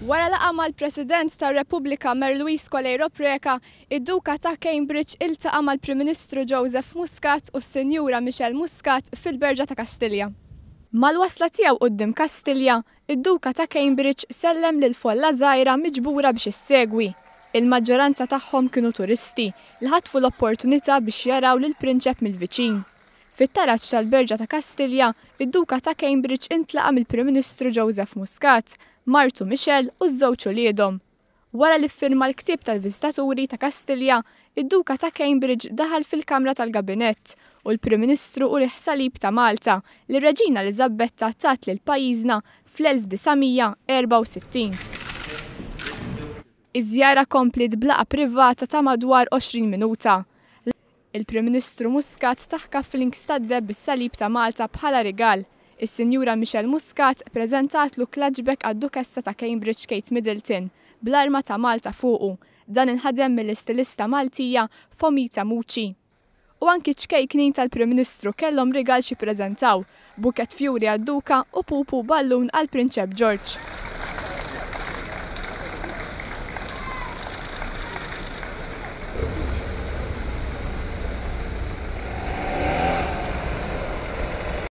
Wara laqa mal-President tar-Repubblika Mer Luis Coelho Preca, id-Duka ta' Cambridge iltaqa' mal-Prim Ministru Joseph Muscat u s-Sinjura Michelle Muscat fil-Berġa ta' Kastilja. Mal-wasla tiegħu quddiem Kastilja, id-Duka ta' Cambridge sellem lil folla żgħira miġbura biex issegwi. Il-maġġoranza tagħhom kienu turisti li ħatfu l-opportunità biex jaraw lill-prinċep mill-viċin. Fit-taraġġ tal-Berġa ta' Kastilja, id-Duka ta' Cambridge intlaqa' mill-Prim Ministru Joseph Muscat, martu Michelle u ż-żewġ uliedhom. Wara li ffirma l-ktieb tal-Viżitaturi ta' Kastilja, id-Duka ta' Cambridge daħal fil-Kamra tal-Gabinett u l-Prim Ministru u l-ħsalib ta' Malta li r-Reġina Eliżabetta tat lil pajjiżna fl-1964. Iż-żjara komplet blaqa privata ta' madwar 20 minuta. Il-Prim Ministru Muscat taħkaf fl-inkstadeb bis-salib ta' Malta bħala rigal. Is-Sinjura Michelle Muscat preżentatlu klaġbek għad-Dukessa ta' Cambridge Kate Middleton bl-arma ta' Malta fuqu. Dan inħadem mill-istilista Maltija Fomita Mucci. U anki ċkejknin tal-Prim Ministru kellhom rigal xi preżentaw, bukett fjuri għad-Duka u pupu ballun għall-Prinċep George.